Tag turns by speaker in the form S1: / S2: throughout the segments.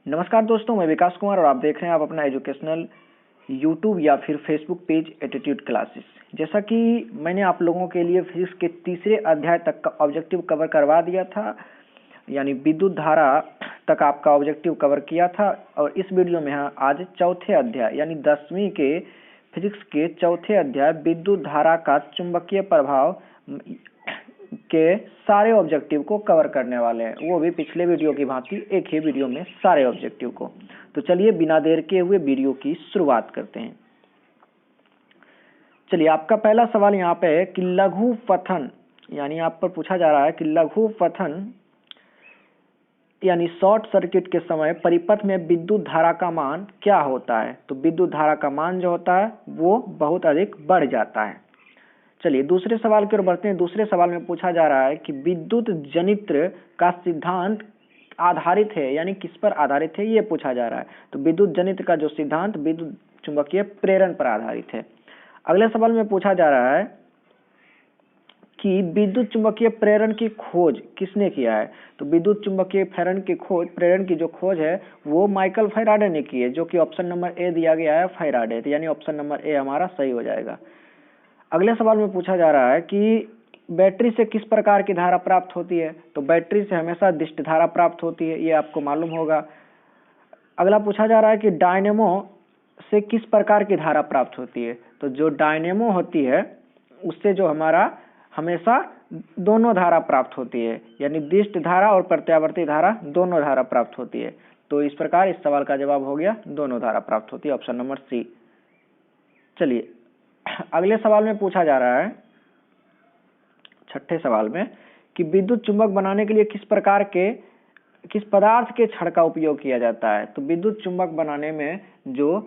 S1: नमस्कार दोस्तों, मैं विकास कुमार और आप देख रहे हैं आप अपना एजुकेशनल यूट्यूब या फिर फेसबुक पेज एटीट्यूड क्लासेस। जैसा कि मैंने आप लोगों के लिए फिजिक्स के तीसरे अध्याय तक का ऑब्जेक्टिव कवर करवा दिया था, यानी विद्युत धारा तक आपका ऑब्जेक्टिव कवर किया था। और इस वीडियो में आज चौथे अध्याय यानी 10वीं के फिजिक्स के चौथे अध्याय विद्युत धारा का चुंबकीय प्रभाव के सारे ऑब्जेक्टिव को कवर करने वाले हैं, वो भी पिछले वीडियो की भांति एक ही वीडियो में सारे ऑब्जेक्टिव को। तो चलिए बिना देर के हुए वीडियो की शुरुआत करते हैं। चलिए, आपका पहला सवाल यहाँ पे है कि लघु पथन, यानी आप पर पूछा जा रहा है कि लघु पथन यानी शॉर्ट सर्किट के समय परिपथ में विद्युत धारा का मान क्या होता है। तो विद्युत धारा का मान जो होता है वो बहुत अधिक बढ़ जाता है। चलिए दूसरे सवाल की ओर बढ़ते हैं। दूसरे सवाल में पूछा जा रहा है कि विद्युत जनित्र का सिद्धांत आधारित है, यानी किस पर आधारित है, ये पूछा जा रहा है। तो विद्युत जनित्र का जो सिद्धांत विद्युत चुंबकीय प्रेरण पर आधारित है। अगले सवाल में पूछा जा रहा है कि विद्युत चुंबकीय प्रेरण की खोज किसने किया है। तो विद्युत चुंबकीय प्रेरण की जो खोज है वो माइकल फैराडे ने की है, जो कि ऑप्शन नंबर ए दिया गया है, फैराडे। यानी ऑप्शन नंबर ए हमारा सही हो जाएगा। अगले सवाल में पूछा जा रहा है कि बैटरी से किस प्रकार की धारा प्राप्त होती है। तो बैटरी से हमेशा दिष्ट धारा प्राप्त होती है, ये आपको मालूम होगा। अगला पूछा जा रहा है कि डायनेमो से किस प्रकार की धारा प्राप्त होती है। तो जो डायनेमो होती है उससे जो हमारा हमेशा दोनों धारा प्राप्त होती है, यानी दिष्ट धारा और प्रत्यावर्ती धारा दोनों धारा प्राप्त होती है। तो इस प्रकार इस सवाल का जवाब हो गया दोनों धारा प्राप्त होती है, ऑप्शन नंबर सी। चलिए अगले सवाल में पूछा जा रहा है, छठे सवाल में, कि विद्युत चुंबक बनाने के लिए किस पदार्थ के छड़ का उपयोग किया जाता है। तो विद्युत चुंबक बनाने में जो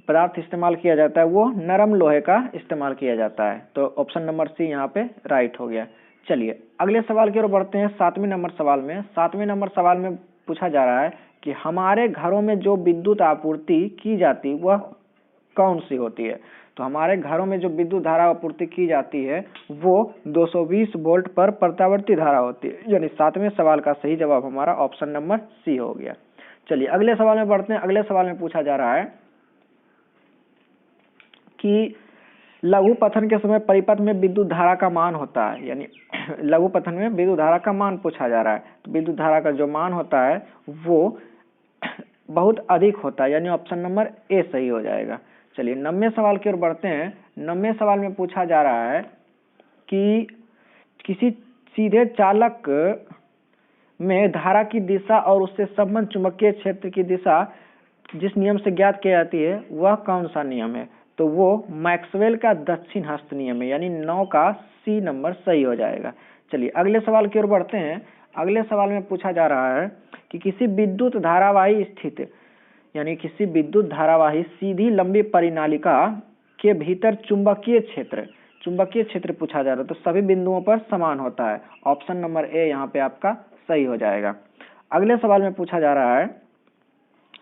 S1: पदार्थ इस्तेमाल किया जाता है वो नरम लोहे का इस्तेमाल किया जाता है। तो ऑप्शन नंबर सी यहाँ पे राइट हो गया। चलिए अगले सवाल की ओर बढ़ते हैं। 7वें नंबर सवाल में 7वें नंबर सवाल में पूछा जा रहा है कि हमारे घरों में जो विद्युत आपूर्ति की जाती वह कौन सी होती है। तो हमारे घरों में जो विद्युत धारा आपूर्ति की जाती है वो 220 वोल्ट पर प्रत्यावर्ती धारा होती है, यानी 7वें सवाल का सही जवाब हमारा ऑप्शन नंबर सी हो गया। चलिए अगले सवाल में बढ़ते हैं। अगले सवाल में पूछा जा रहा है कि लघु पथन के समय परिपथ में विद्युत धारा का मान होता है, यानी लघु पथन में विद्युत धारा का मान पूछा जा रहा है। तो विद्युत धारा का जो मान होता है वो बहुत अधिक होता है, यानी ऑप्शन नंबर ए सही हो जाएगा। चलिए 9वें सवाल की ओर बढ़ते हैं। 9वें सवाल में पूछा जा रहा है कि किसी सीधे चालक में धारा की दिशा और उससे संबंध चुंबकीय क्षेत्र की दिशा जिस नियम से ज्ञात की जाती है वह कौन सा नियम है। तो वो मैक्सवेल का दक्षिण हस्त नियम है, यानी 9 का सी नंबर सही हो जाएगा। चलिए अगले सवाल की ओर बढ़ते हैं। अगले सवाल में पूछा जा रहा है कि किसी विद्युत धारावाही स्थित, यानी किसी विद्युत धारावाही सीधी लंबी परिनालिका के भीतर चुंबकीय क्षेत्र पूछा जा रहा है। तो सभी बिंदुओं पर समान होता है, ऑप्शन नंबर ए यहाँ पे आपका सही हो जाएगा। अगले सवाल में पूछा जा रहा है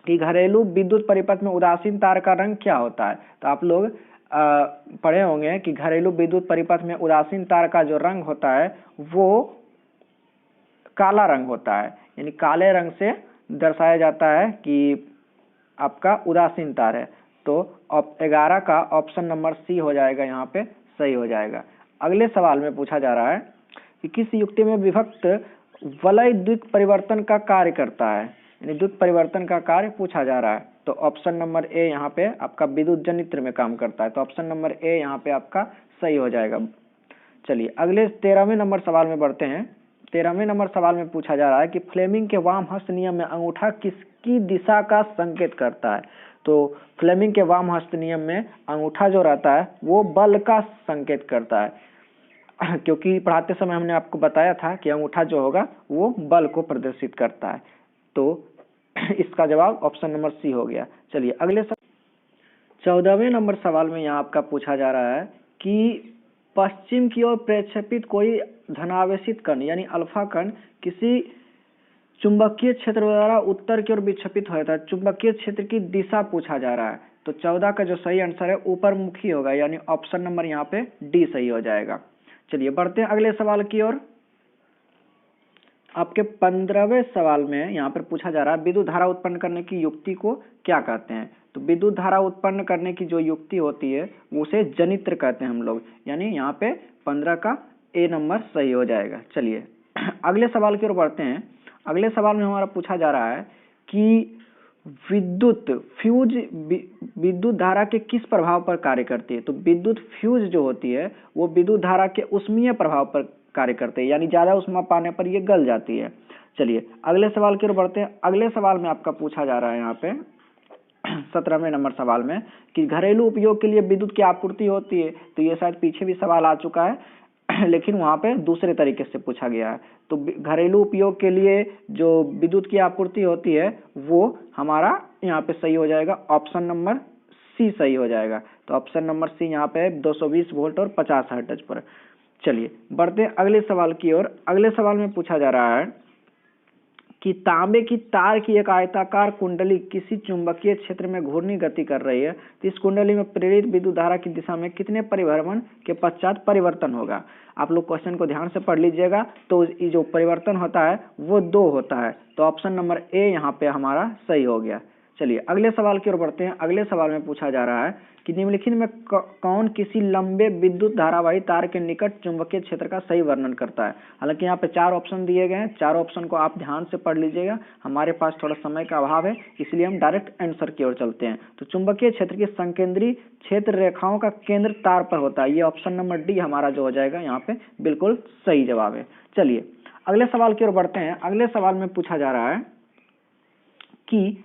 S1: कि घरेलू विद्युत परिपथ में उदासीन तार का रंग क्या होता है। तो आप लोग पढ़े होंगे कि घरेलू विद्युत परिपथ में उदासीन तार का जो रंग होता है वो काला रंग होता है, यानी काले रंग से दर्शाया जाता है कि आपका उदासीन तार है। तो 11 का ऑप्शन नंबर सी हो जाएगा, यहाँ पे सही हो जाएगा। अगले सवाल में पूछा जा रहा है कि किस युक्ति में विभक्त वलय द्वित परिवर्तन का कार्य करता है, यानी द्वित परिवर्तन का कार्य पूछा जा रहा है। तो ऑप्शन नंबर ए यहाँ पे आपका विद्युत जनित्र में काम करता है। तो ऑप्शन नंबर ए यहाँ पे आपका सही हो जाएगा। चलिए अगले 13वें नंबर सवाल में बढ़ते हैं। 13वें नंबर सवाल में पूछा जा रहा है कि फ्लेमिंग के वाम हस्त नियम में अंगूठा किसकी दिशा का संकेत करता है। तो फ्लेमिंग के वाम हस्त नियम में अंगूठा जो रहता है वो बल का संकेत करता है, क्योंकि पढ़ाते समय हमने आपको बताया था कि अंगूठा जो होगा वो बल को प्रदर्शित करता है। तो इसका जवाब ऑप्शन नंबर सी हो गया। चलिए अगले 14वें नंबर सवाल में यहाँ आपका पूछा जा रहा है कि पश्चिम की ओर प्रक्षेपित कोई धनावेशित कण यानी अल्फा कण किसी चुंबकीय क्षेत्र द्वारा उत्तर की ओर विक्षेपित होता है। चुंबकीय क्षेत्र की दिशा पूछा जा रहा है। तो 14 का जो सही आंसर है ऊपर मुखी होगा, यानी ऑप्शन नंबर यहाँ पे डी सही हो जाएगा। चलिए बढ़ते हैं अगले सवाल की ओर। आपके 15वें सवाल में यहाँ पर पूछा जा रहा है विद्युत धारा उत्पन्न करने की युक्ति को क्या कहते हैं। तो विद्युत धारा उत्पन्न करने की जो युक्ति होती है उसे जनित्र कहते हैं हम लोग, यानी यहाँ पे 15 का ए नंबर सही हो जाएगा। चलिए अगले सवाल की ओर बढ़ते हैं। अगले सवाल में हमारा पूछा जा रहा है कि विद्युत धारा के किस प्रभाव पर कार्य करती है। तो विद्युत फ्यूज जो होती है वो विद्युत धारा के उष्मीय प्रभाव पर कार्य करते हैं, यानी ज्यादा उष्मा पाने पर ये गल जाती है। चलिए अगले सवाल की ओर बढ़ते हैं। अगले सवाल में आपका पूछा जा रहा है यहाँ पे 17वें नंबर सवाल में कि घरेलू उपयोग के लिए विद्युत की आपूर्ति होती है। तो ये शायद पीछे भी सवाल आ चुका है लेकिन वहां पे दूसरे तरीके से पूछा गया है। तो घरेलू उपयोग के लिए जो विद्युत की आपूर्ति होती है वो हमारा यहाँ पे सही हो जाएगा, ऑप्शन नंबर सी सही हो जाएगा। तो ऑप्शन नंबर सी यहाँ पे 220 वोल्ट और 50 हर्ट्ज पर। चलिए बढ़ते हैं अगले सवाल की ओर। अगले सवाल में पूछा जा रहा है कि तांबे की तार की एक आयताकार कुंडली किसी चुंबकीय क्षेत्र में घूर्णी गति कर रही है। तो इस कुंडली में प्रेरित विद्युत धारा की दिशा में कितने परिभ्रमण के पश्चात परिवर्तन होगा। आप लोग क्वेश्चन को ध्यान से पढ़ लीजिएगा। तो ये जो परिवर्तन होता है वो 2 होता है। तो ऑप्शन नंबर ए यहाँ पे हमारा सही हो गया। चलिए अगले सवाल की ओर बढ़ते हैं। अगले सवाल में पूछा जा रहा है कि निम्नलिखित में कौन किसी लंबे विद्युत धारावाही तार के निकट चुंबकीय क्षेत्र का सही वर्णन करता है। हालांकि यहाँ पे 4 ऑप्शन दिए गए हैं, 4 ऑप्शन को आप ध्यान से पढ़ लीजिएगा। हमारे पास थोड़ा समय का अभाव है इसलिए हम डायरेक्ट आंसर की ओर चलते हैं। तो चुंबकीय क्षेत्र की संकेंद्री क्षेत्र रेखाओं का केंद्र तार पर होता है। ये ऑप्शन नंबर डी हमारा जो हो जाएगा यहाँ पे बिल्कुल सही जवाब है। चलिए अगले सवाल की ओर बढ़ते हैं। अगले सवाल में पूछा जा रहा है कि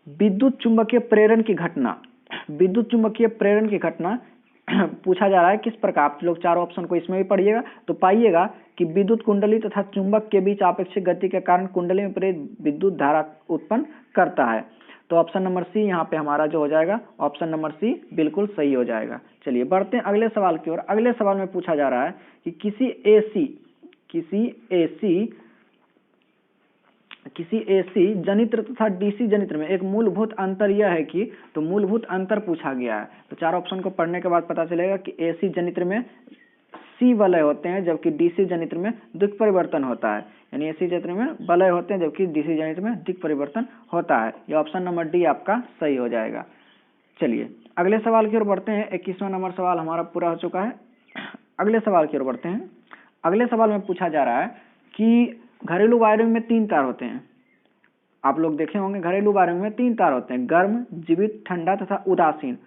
S1: विद्युत चुंबकीय प्रेरण की घटना पूछा जा रहा है किस प्रकार। आप लोग 4 ऑप्शन को इसमें भी पढ़िएगा तो पाइएगा कि विद्युत कुंडली तथा चुंबक के बीच आपेक्षिक गति के कारण कुंडली में प्रेरित विद्युत धारा उत्पन्न करता है। तो ऑप्शन नंबर सी यहाँ पे हमारा जो हो जाएगा, ऑप्शन नंबर सी बिल्कुल सही हो जाएगा। चलिए बढ़ते हैं अगले सवाल की ओर। अगले सवाल में पूछा जा रहा है कि किसी एसी जनित्र तथा डीसी जनित्र में एक मूलभूत अंतर यह है कि, तो मूलभूत अंतर पूछा गया है। तो 4 ऑप्शन को पढ़ने के बाद पता चलेगा कि एसी जनित्र में सी वलय होते हैं जबकि डीसी जनित्र में दिक् परिवर्तन होता है। यानी एसी जनित्र में वलय होते हैं जबकि डीसी जनित्र में दिक् परिवर्तन होता है। यह ऑप्शन नंबर डी आपका सही हो जाएगा। चलिए अगले सवाल की ओर बढ़ते हैं। 21वां नंबर सवाल हमारा पूरा हो चुका है। अगले सवाल की ओर बढ़ते हैं। अगले सवाल में पूछा जा रहा है कि घरेलू वायरिंग में 3 तार होते हैं। आप लोग देखे होंगे घरेलू वायरिंग में 3 तार होते हैं, गर्म, जीवित, ठंडा तथा उदासीन।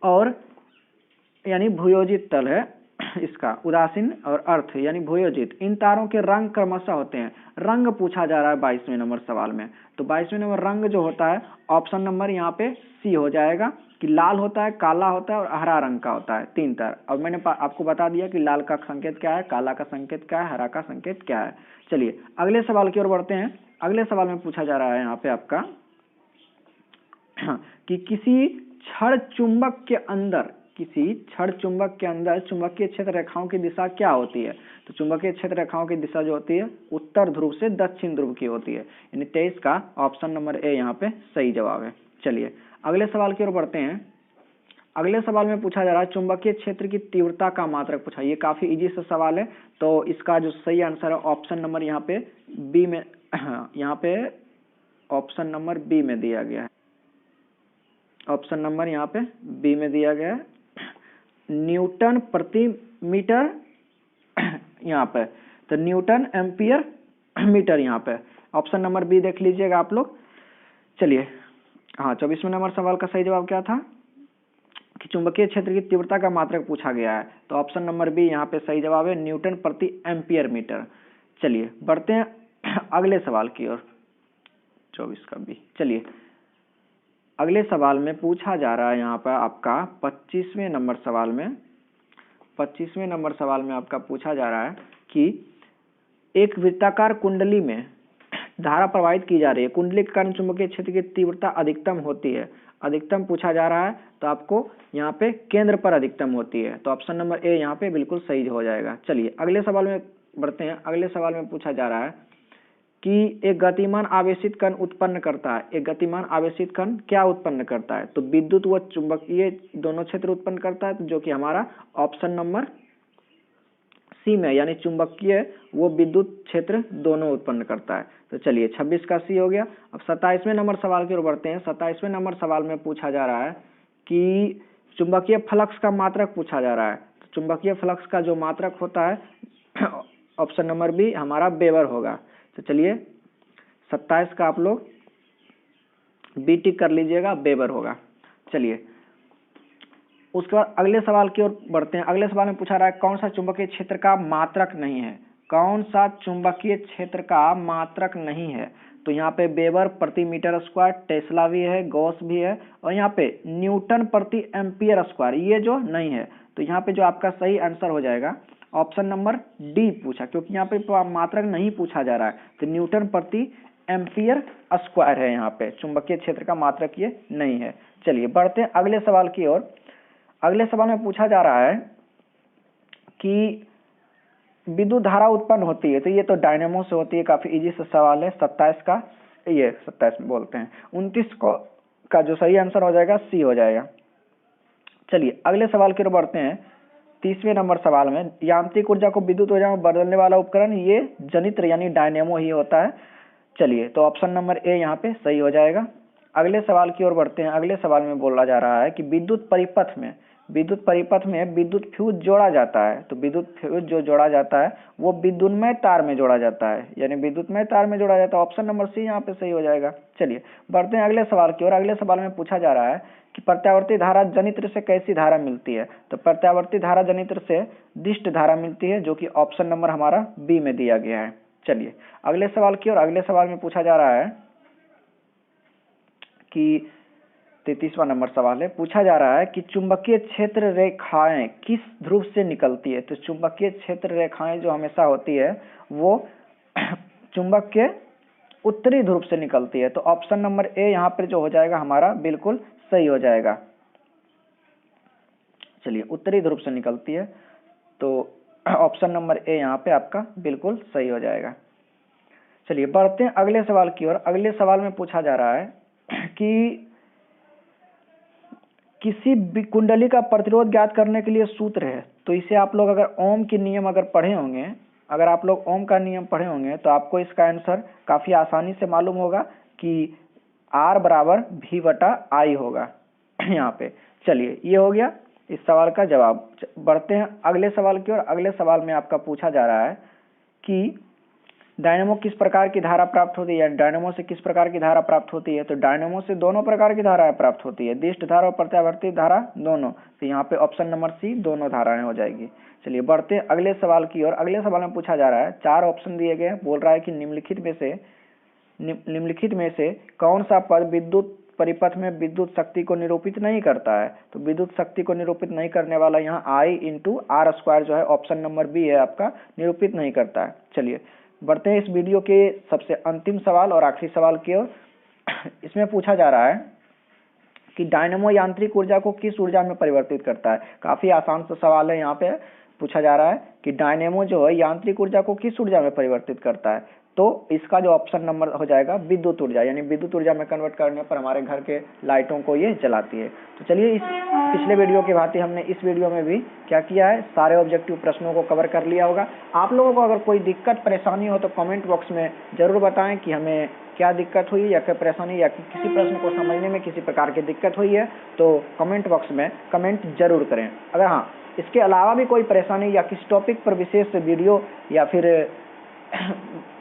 S1: और यानी भूयोजित तल है इसका, उदासीन और अर्थ यानी भूयोजित। इन तारों के रंग क्रमशः होते हैं। रंग पूछा जा रहा है 22वें नंबर सवाल में। तो 22वें नंबर रंग जो होता है ऑप्शन नंबर यहाँ पे सी हो जाएगा कि लाल होता है, काला होता है और हरा रंग का होता है 3 तार। अब मैंने आपको बता दिया कि लाल का संकेत क्या है, काला का संकेत क्या है, हरा का संकेत क्या है। चलिए अगले सवाल की ओर बढ़ते हैं। अगले सवाल में पूछा जा रहा है यहाँ पे आपका कि किसी क्षण चुंबक के अंदर चुंबकीय क्षेत्र रेखाओं की दिशा क्या होती है। तो चुंबकीय क्षेत्र रेखाओं की दिशा जो होती है उत्तर ध्रुव से दक्षिण ध्रुव की होती है। यानी 23 का ऑप्शन नंबर ए यहाँ पे सही जवाब है। चलिए अगले सवाल की ओर बढ़ते हैं। अगले सवाल में पूछा जा रहा है चुंबकीय क्षेत्र की तीव्रता का मात्रक पूछा। ये काफी इजी सा सवाल है। तो इसका जो सही आंसर है ऑप्शन नंबर यहाँ पे बी में, यहाँ पे ऑप्शन नंबर बी में दिया गया है। ऑप्शन नंबर यहाँ पे बी में दिया गया है, न्यूटन प्रति मीटर यहाँ पे। तो न्यूटन एम्पियर मीटर यहाँ पे। ऑप्शन नंबर बी देख लीजिएगा आप लोग। चलिए हाँ 24वें नंबर सवाल का सही जवाब क्या था कि चुंबकीय क्षेत्र की तीव्रता का मात्रक पूछा गया है। तो ऑप्शन नंबर बी यहाँ पे सही जवाब है, न्यूटन प्रति एम्पियर मीटर। चलिए बढ़ते हैं अगले सवाल की ओर। 24 का बी। चलिए अगले सवाल में पूछा जा रहा है यहाँ पर आपका 25वें नंबर सवाल में। 25वें नंबर सवाल में आपका पूछा जा रहा है कि एक वृत्ताकार कुंडली में धारा प्रवाहित की जा रही है। कुंडली के कारण चुंबकीय क्षेत्र की तीव्रता अधिकतम होती है। अधिकतम पूछा जा रहा है तो आपको यहाँ पे केंद्र पर अधिकतम होती है। तो ऑप्शन नंबर ए यहाँ पे बिल्कुल सही हो जाएगा। चलिए अगले सवाल में बढ़ते हैं। अगले सवाल में पूछा जा रहा है कि एक गतिमान आवेशित कण उत्पन्न करता है। एक गतिमान आवेशित कण क्या उत्पन्न करता है। तो विद्युत व चुंबकीय दोनों क्षेत्र उत्पन्न करता है, जो कि हमारा ऑप्शन नंबर सी में यानी चुंबकीय वो विद्युत क्षेत्र दोनों उत्पन्न करता है। तो चलिए 26 का सी हो गया। अब 27वें नंबर सवाल की ओर बढ़ते हैं। 27वें नंबर सवाल में पूछा जा रहा है कि चुंबकीय फ्लक्स का मात्रक पूछा जा रहा है। तो चुंबकीय फ्लक्स का जो मात्रक होता है ऑप्शन नंबर बी हमारा वेबर होगा। तो चलिए 27 का आप लोग बी टिक कर लीजिएगा, वेबर होगा। चलिए उसके बाद अगले सवाल की ओर बढ़ते हैं। अगले सवाल में पूछा रहा है कौन सा चुंबकीय क्षेत्र का मात्रक नहीं है। कौन सा चुंबकीय क्षेत्र का मात्रक नहीं है। तो यहाँ पे वेबर प्रति मीटर स्क्वायर, टेस्ला भी है, गॉस भी है और यहाँ पे न्यूटन प्रति एम्पियर स्क्वायर ये जो नहीं है। तो यहाँ पे जो आपका सही आंसर हो जाएगा ऑप्शन नंबर डी पूछा, क्योंकि यहाँ पे मात्रक नहीं पूछा जा रहा है। तो न्यूटन प्रति एम्पियर स्क्वायर है, यहाँ पे चुंबकीय क्षेत्र का मात्रक ये नहीं है। चलिए बढ़ते हैं अगले सवाल की ओर। अगले सवाल में पूछा जा रहा है कि विद्युत धारा उत्पन्न होती है। तो ये तो डायनेमो से होती है, काफी इजी सा सवाल है। 27 का ये 27 में बोलते हैं। 29 का जो सही आंसर हो जाएगा सी हो जाएगा। चलिए अगले सवाल की ओर बढ़ते हैं। 30वें नंबर सवाल में यांत्रिक ऊर्जा को विद्युत ऊर्जा में बदलने वाला उपकरण ये जनित्र यानी डायनेमो ही होता है। चलिए तो ऑप्शन नंबर ए यहाँ पे सही हो जाएगा। अगले सवाल की ओर बढ़ते हैं। अगले सवाल में बोला जा रहा है कि विद्युत परिपथ में विद्युत फ्यूज जोड़ा जाता है। तो विद्युत फ्यूज जो जोड़ा जाता है वो विद्युन्मय तार में जोड़ा जाता है, यानी विद्युतमय तार में जोड़ा जाता है। ऑप्शन नंबर सी यहाँ पे सही हो जाएगा। चलिए बढ़ते हैं अगले सवाल की ओर। अगले सवाल में पूछा जा रहा है कि प्रत्यावर्ती धारा जनित्र से कैसी धारा मिलती है। तो प्रत्यावर्ती धारा जनित्र से दिष्ट धारा मिलती है, जो कि ऑप्शन नंबर हमारा बी में दिया गया है। चलिए अगले सवाल की ओर। अगले सवाल में पूछा जा रहा है कि 33वां नंबर सवाल है। पूछा जा रहा है कि चुंबकीय क्षेत्र रेखाएं किस ध्रुव से निकलती है। तो चुंबकीय क्षेत्र रेखाएं जो हमेशा होती है वो चुंबक के उत्तरी ध्रुव से निकलती है। तो ऑप्शन नंबर ए यहाँ पर जो हो जाएगा हमारा बिल्कुल सही हो जाएगा। चलिए उत्तरी ध्रुव से निकलती है, तो ऑप्शन नंबर ए यहाँ पे आपका बिल्कुल सही हो जाएगा। चलिए बढ़ते हैं अगले सवाल की ओर। अगले सवाल में पूछा जा रहा है कि किसी भी कुंडली का प्रतिरोध ज्ञात करने के लिए सूत्र है। तो इसे आप लोग अगर ओम के नियम अगर पढ़े होंगे, अगर आप लोग ओम का नियम पढ़े होंगे तो आपको इसका आंसर काफी आसानी से मालूम होगा कि R बराबर V बटा I होगा यहाँ पे। चलिए ये हो गया इस सवाल का जवाब। बढ़ते हैं अगले सवाल की ओर। अगले सवाल में आपका पूछा जा रहा है कि डायनेमो किस प्रकार की धारा प्राप्त होती है। डायनेमो से किस प्रकार की धारा प्राप्त होती है। तो डायनेमो से दोनों प्रकार की धाराएं प्राप्त होती है, दिष्ट धारा और प्रत्यावर्ती धारा दोनों। तो यहाँ पे ऑप्शन नंबर सी दोनों धाराएं हो जाएगी। चलिए बढ़ते हैं अगले सवाल की ओर। अगले सवाल में पूछा जा रहा है, 4 ऑप्शन दिए गए, बोल रहा है कि निम्नलिखित में से कौन सा पद विद्युत परिपथ में विद्युत शक्ति को निरूपित नहीं करता है। तो विद्युत शक्ति को निरूपित नहीं करने वाला यहाँ I इंटू आर स्क्वायर जो है ऑप्शन नंबर बी है आपका, निरूपित नहीं करता है। चलिए बढ़ते हैं इस वीडियो के सबसे अंतिम सवाल और आखिरी सवाल की ओर। इसमें पूछा जा रहा है कि डायनेमो यांत्रिक ऊर्जा को किस ऊर्जा में परिवर्तित करता है। काफी आसान सा सवाल है। यहाँ पे पूछा जा रहा है कि डायनेमो जो है यांत्रिक ऊर्जा को किस ऊर्जा में परिवर्तित करता है। तो इसका जो ऑप्शन नंबर हो जाएगा विद्युत ऊर्जा, यानी विद्युत ऊर्जा में कन्वर्ट करने पर हमारे घर के लाइटों को ये जलाती है। तो चलिए इस पिछले वीडियो की भांति हमने इस वीडियो में भी क्या किया है, सारे ऑब्जेक्टिव प्रश्नों को कवर कर लिया होगा। आप लोगों को अगर कोई दिक्कत परेशानी हो तो कमेंट बॉक्स में जरूर बताएं कि हमें क्या दिक्कत हुई या क्या परेशानी या किसी प्रश्न को समझने में किसी प्रकार की दिक्कत हुई है, तो कमेंट बॉक्स में कमेंट जरूर करें। अगर हाँ इसके अलावा भी कोई परेशानी या किसी टॉपिक पर विशेष वीडियो या फिर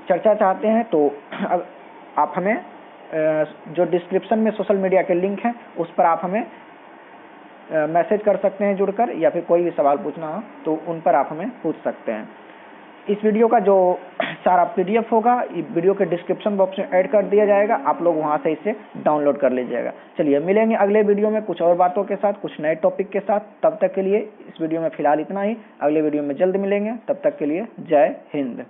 S1: चर्चा चाहते हैं तो आप हमें जो डिस्क्रिप्शन में सोशल मीडिया के लिंक हैं उस पर आप हमें मैसेज कर सकते हैं जुड़कर, या फिर कोई भी सवाल पूछना हो तो उन पर आप हमें पूछ सकते हैं। इस वीडियो का जो सारा PDF होगा वीडियो के डिस्क्रिप्शन बॉक्स में ऐड कर दिया जाएगा, आप लोग वहां से इसे डाउनलोड कर लीजिएगा। चलिए मिलेंगे अगले वीडियो में कुछ और बातों के साथ, कुछ नए टॉपिक के साथ। तब तक के लिए इस वीडियो में फिलहाल इतना ही। अगले वीडियो में जल्द मिलेंगे, तब तक के लिए जय हिंद।